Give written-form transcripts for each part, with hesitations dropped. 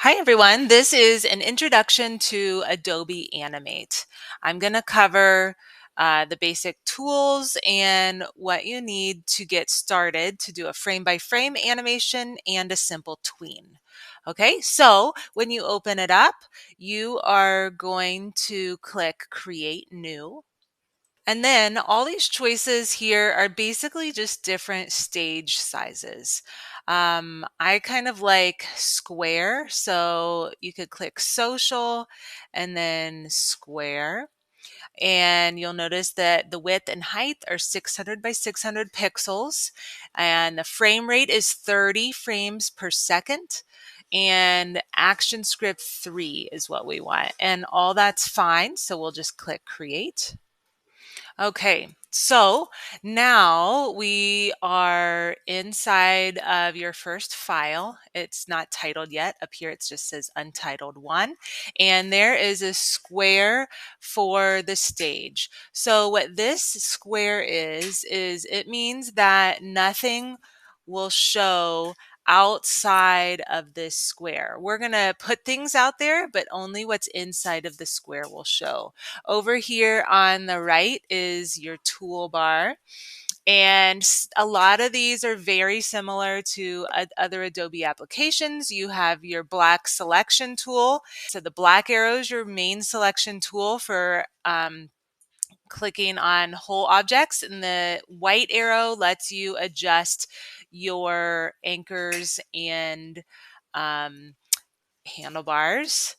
Hi everyone, this is an introduction to Adobe Animate. I'm going to cover the basic tools and what you need to get started to do a frame-by-frame animation and a simple tween. Okay, so when you open it up, you are going to click Create New. And then all these choices here are basically just different stage sizes. I kind of like square, so you could click social and then square. And you'll notice that the width and height are 600 by 600 pixels. And the frame rate is 30 frames per second. And action script 3 is what we want. And all that's fine. So we'll just click create. Okay, so now we are inside of your first file. It's not titled yet. Up here it just says Untitled 1. And there is a square for the stage. So what this square is it means that nothing will show outside of this square. We're going to put things out there, but only what's inside of the square will show. Over here on the right is your toolbar. And a lot of these are very similar to other Adobe applications. You have your black selection tool. So the black arrow is your main selection tool for clicking on whole objects, and the white arrow lets you adjust your anchors and handlebars.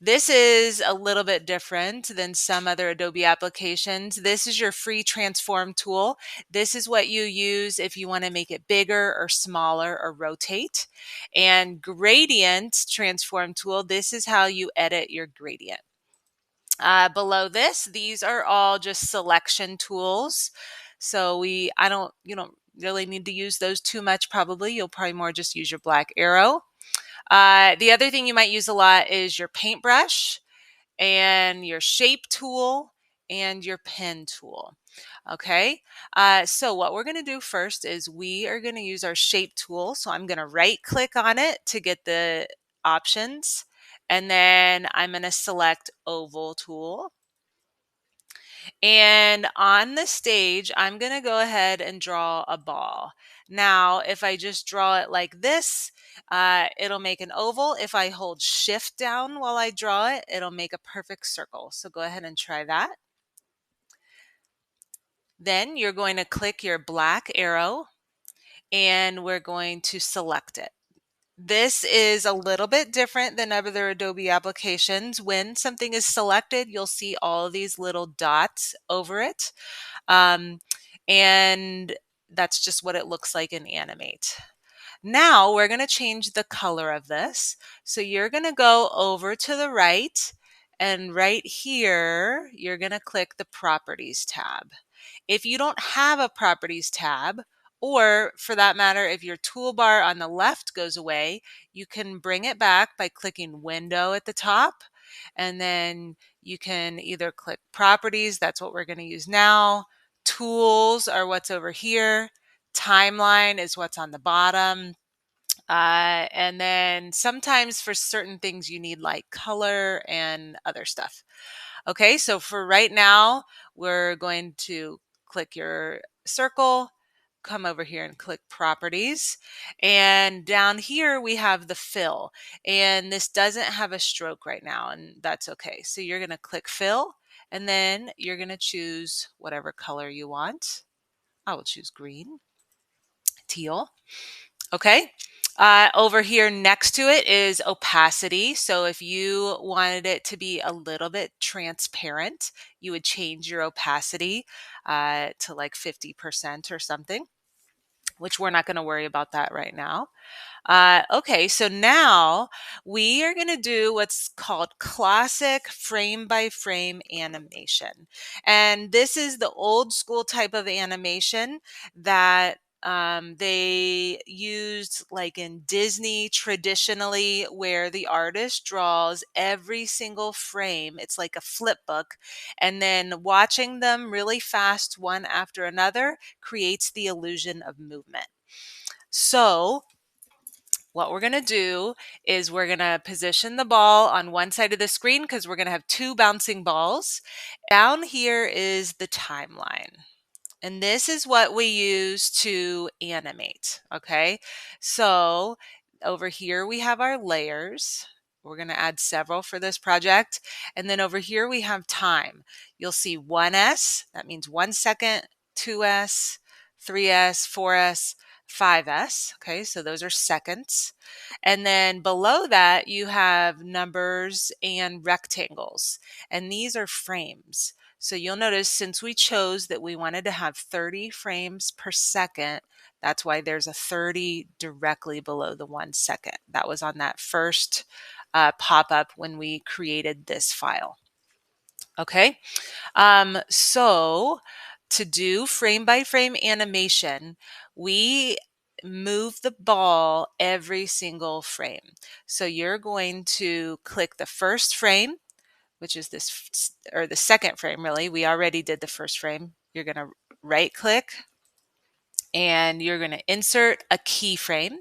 This is a little bit different than some other Adobe applications. This is your free transform tool. This is what you use if you want to make it bigger or smaller or rotate. And gradient transform tool, this is how you edit your gradient. Below this, these are all just selection tools. So you don't really need to use those too much probably. You'll probably more just use your black arrow. The other thing you might use a lot is your paintbrush and your shape tool and your pen tool. Okay, so what we're going to do first is we are going to use our shape tool. So I'm going to right click on it to get the options. And then I'm going to select oval tool. And on the stage, I'm going to go ahead and draw a ball. Now, if I just draw it like this, it'll make an oval. If I hold shift down while I draw it, it'll make a perfect circle. So go ahead and try that. Then you're going to click your black arrow and we're going to select it. This is a little bit different than other Adobe applications. When something is selected, you'll see all of these little dots over it. And that's just what it looks like in Animate. Now we're going to change the color of this. So you're going to go over to the right, and right here, you're going to click the Properties tab. If you don't have a Properties tab, or for that matter, if your toolbar on the left goes away, you can bring it back by clicking Window at the top. And then you can either click Properties, that's what we're going to use now. Tools are what's over here. Timeline is what's on the bottom. And then sometimes for certain things you need like color and other stuff. Okay, so for right now, we're going to click your circle, come over here and click properties. And down here we have the fill. And this doesn't have a stroke right now, and that's okay. So you're going to click fill, and then you're going to choose whatever color you want. I will choose green, teal. Okay. Over here next to it is opacity. So if you wanted it to be a little bit transparent, you would change your opacity to like 50% or something, which we're not going to worry about that right now. Okay, so now we are going to do what's called classic frame by frame animation. And this is the old school type of animation that they used like in Disney traditionally, where the artist draws every single frame. It's like a flip book. And then watching them really fast, one after another, creates the illusion of movement. So What we're going to do is we're going to position the ball on one side of the screen because we're going to have two bouncing balls. Down here is the timeline. And this is what we use to animate, okay? So over here we have our layers. We're going to add several for this project. And then over here we have time. You'll see 1S, that means 1 second, 2S, 3S, 4S, 5S. Okay, so those are seconds. And then below that you have numbers and rectangles. And these are frames. So you'll notice since we chose that we wanted to have 30 frames per second, that's why there's a 30 directly below the 1 second. That was on that first pop-up when we created this file. Okay, so to do frame by frame animation, we move the ball every single frame. So you're going to click the first frame, which is this, or the second frame really. We already did the first frame. You're going to right click and you're going to insert a keyframe.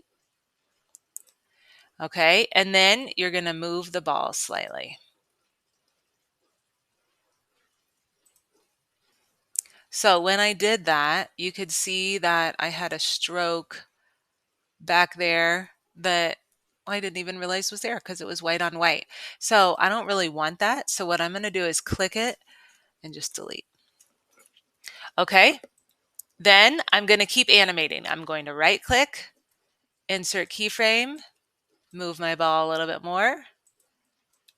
Okay, and then you're going to move the ball slightly. So when I did that, you could see that I had a stroke back there that I didn't even realize was there because it was white on white. So I don't really want that. So what I'm going to do is click it and just delete. Okay, then I'm going to keep animating. I'm going to right click, insert keyframe, move my ball a little bit more,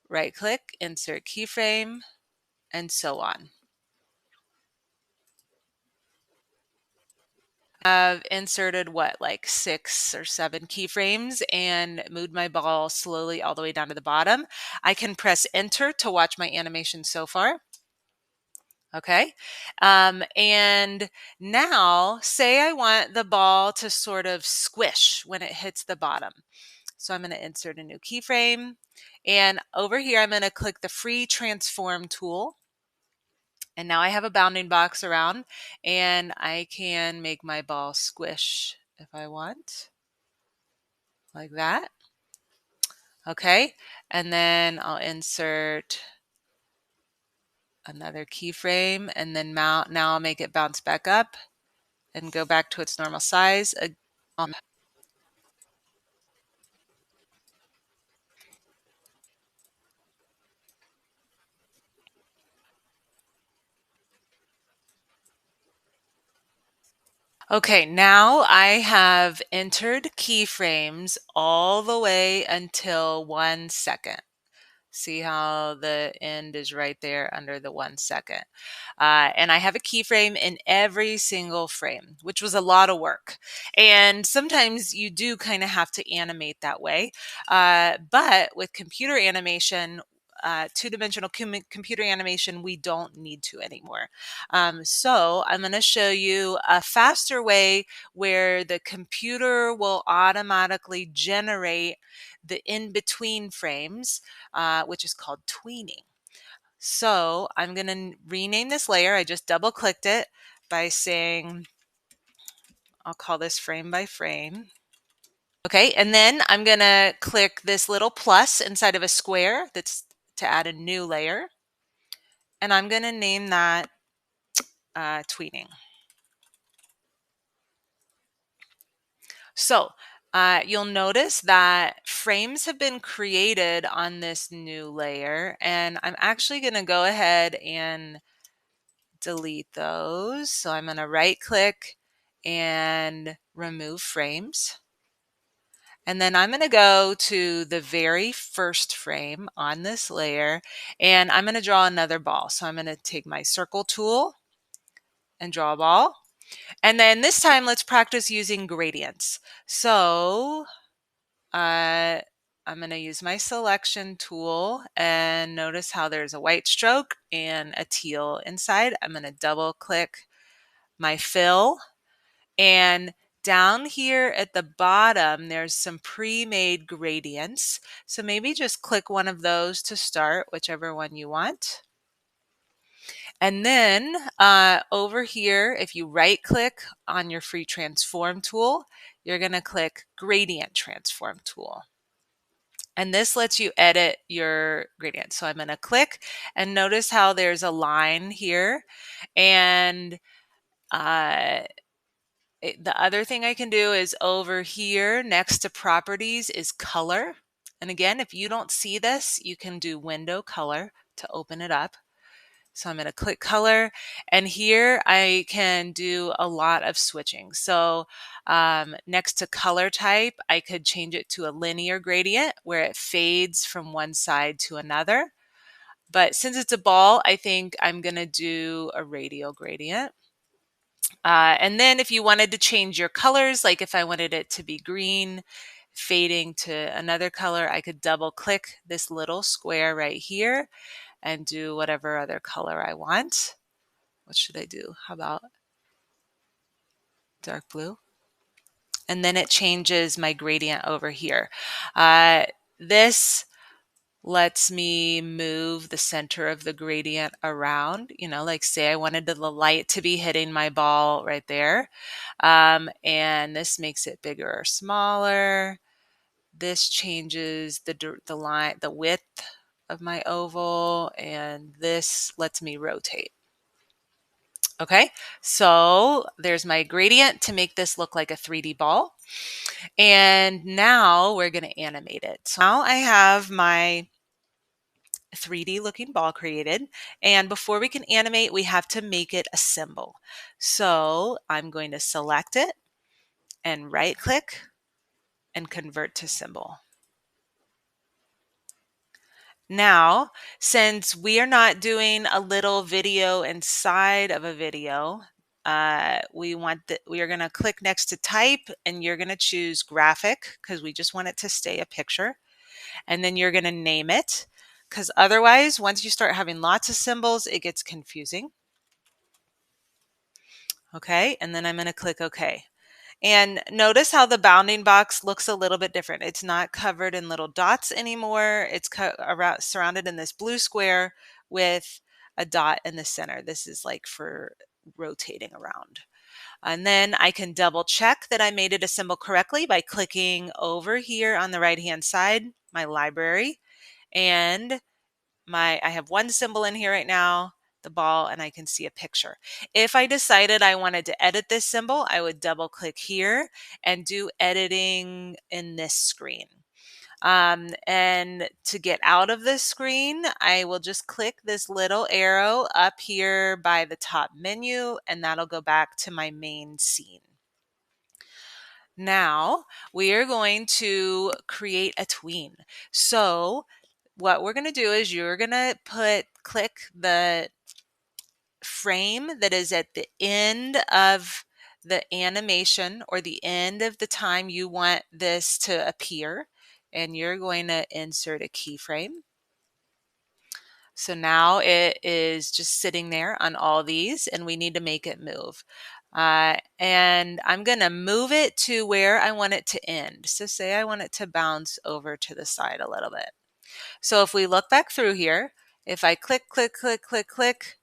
right click, insert keyframe, and so on. I've inserted like 6 or 7 keyframes and moved my ball slowly all the way down to the bottom. I can press enter to watch my animation so far. Okay. And now say I want the ball to sort of squish when it hits the bottom. So I'm going to insert a new keyframe. And over here, I'm going to click the free transform tool. And now I have a bounding box around and I can make my ball squish if I want, like that. Okay. And then I'll insert another keyframe and then now I'll make it bounce back up and go back to its normal size. Okay, now I have entered keyframes all the way until 1 second. See how the end is right there under the 1 second. And I have a keyframe in every single frame, which was a lot of work. And sometimes you do kind of have to animate that way. But with computer animation, two-dimensional computer animation, we don't need to anymore. So I'm going to show you a faster way where the computer will automatically generate the in-between frames, which is called tweening. So I'm going to rename this layer. I just double clicked it by saying, I'll call this frame by frame. Okay, and then I'm going to click this little plus inside of a square that's to add a new layer. And I'm going to name that tweening. So you'll notice that frames have been created on this new layer, and I'm actually going to go ahead and delete those. So I'm going to right click and remove frames. And then I'm going to go to the very first frame on this layer and I'm going to draw another ball. So I'm going to take my circle tool and draw a ball. And then this time let's practice using gradients. So I'm going to use my selection tool and notice how there's a white stroke and a teal inside. I'm going to double click my fill, and down here at the bottom there's some pre-made gradients. So maybe just click one of those to start, whichever one you want. And then over here, if you right click on your free transform tool, you're going to click Gradient Transform Tool. And this lets you edit your gradient. So I'm going to click and notice how there's a line here. And the other thing I can do is over here next to properties is color. And again, if you don't see this, you can do window color to open it up. So I'm going to click color, and here I can do a lot of switching. So next to color type, I could change it to a linear gradient where it fades from one side to another. But since it's a ball, I think I'm going to do a radial gradient. And then if you wanted to change your colors, like if I wanted it to be green, fading to another color, I could double click this little square right here and do whatever other color I want. What should I do? How about dark blue? And then it changes my gradient over here. This lets me move the center of the gradient around, like say I wanted the light to be hitting my ball right there. And this makes it bigger or smaller. This changes the line, the width of my oval, and this lets me rotate. Okay, so there's my gradient to make this look like a 3D ball. And now we're going to animate it. So now I have my 3D looking ball created. And before we can animate, we have to make it a symbol. So I'm going to select it and right click and convert to symbol. Now, since we are not doing a little video inside of a video, we are going to click next to type, and you're going to choose graphic because we just want it to stay a picture. And then you're going to name it, because otherwise, once you start having lots of symbols, it gets confusing. Okay, and then I'm going to click OK. And notice how the bounding box looks a little bit different. It's not covered in little dots anymore. It's surrounded in this blue square with a dot in the center. This is like for rotating around. And then I can double check that I made it a symbol correctly by clicking over here on the right hand side, my library, and I have one symbol in here right now, the ball, and I can see a picture. If I decided I wanted to edit this symbol, I would double click here and do editing in this screen. And to get out of this screen, I will just click this little arrow up here by the top menu, and that'll go back to my main scene. Now we are going to create a tween. So what we're going to do is you're going to click the frame that is at the end of the animation or the end of the time you want this to appear, and you're going to insert a keyframe. So now it is just sitting there on all these, and we need to make it move. And I'm going to move it to where I want it to end. So say I want it to bounce over to the side a little bit. So if we look back through here, if I click, click, click, click, click,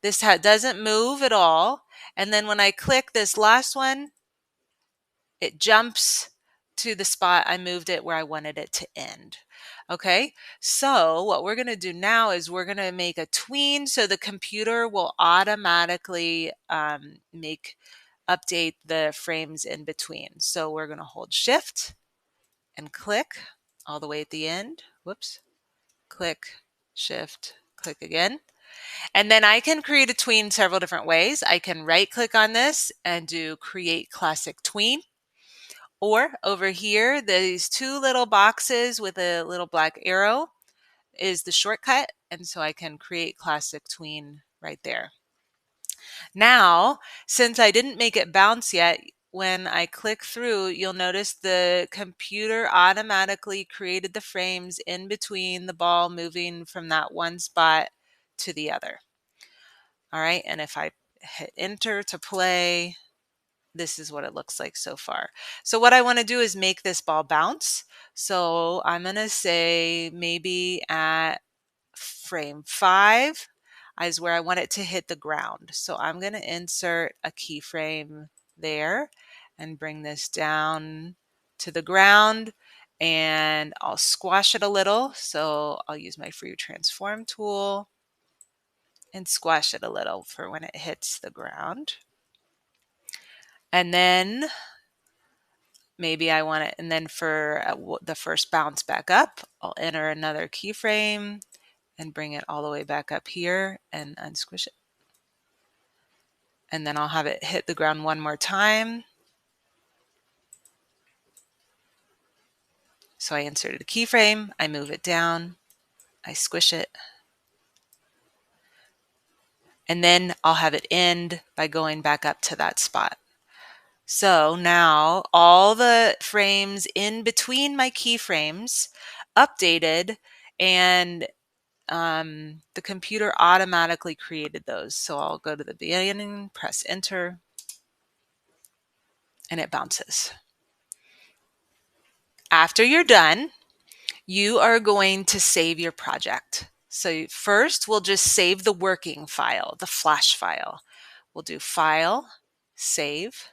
this doesn't move at all. And then when I click this last one, it jumps to the spot I moved it where I wanted it to end. Okay, so what we're going to do now is we're going to make a tween so the computer will automatically update the frames in between. So we're going to hold Shift and click all the way at the end. Whoops. Click, Shift, click again. And then I can create a tween several different ways. I can right click on this and do Create Classic Tween. Or over here, these two little boxes with a little black arrow is the shortcut. And so I can create Classic Tween right there. Now, since I didn't make it bounce yet, when I click through, you'll notice the computer automatically created the frames in between the ball moving from that one spot to the other. All right, and if I hit enter to play, this is what it looks like so far. So what I want to do is make this ball bounce. So I'm going to say maybe at frame 5 is where I want it to hit the ground. So I'm going to insert a keyframe there, and bring this down to the ground, and I'll squash it a little. So I'll use my free transform tool and squash it a little for when it hits the ground. And then maybe I want it, and then for the first bounce back up, I'll enter another keyframe and bring it all the way back up here and unsquish it. And then I'll have it hit the ground one more time. So I inserted a keyframe, I move it down, I squish it, and then I'll have it end by going back up to that spot. So now all the frames in between my keyframes updated, and the computer automatically created those. So I'll go to the beginning, press enter, and it bounces. After you're done, you are going to save your project. So first we'll just save the working file, the Flash file. We'll do File, Save.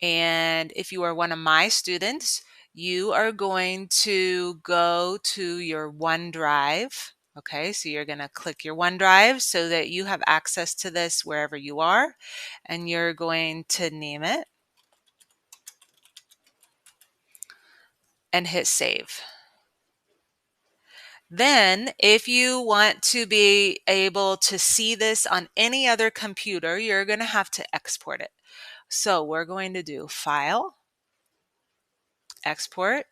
And if you are one of my students, you are going to go to your OneDrive. Okay, so you're going to click your OneDrive so that you have access to this wherever you are, and you're going to name it and hit save. Then, if you want to be able to see this on any other computer, you're going to have to export it. So we're going to do File, Export,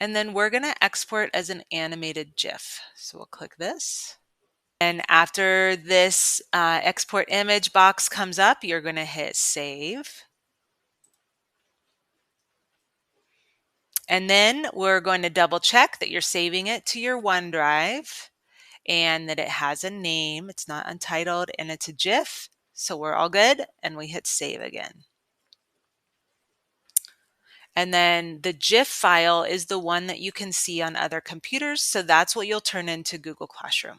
and then we're going to export as an animated GIF. So we'll click this. And after this export image box comes up, you're going to hit Save. And then we're going to double check that you're saving it to your OneDrive and that it has a name. It's not untitled and it's a GIF. So we're all good, and we hit save again. And then the GIF file is the one that you can see on other computers. So that's what you'll turn into Google Classroom.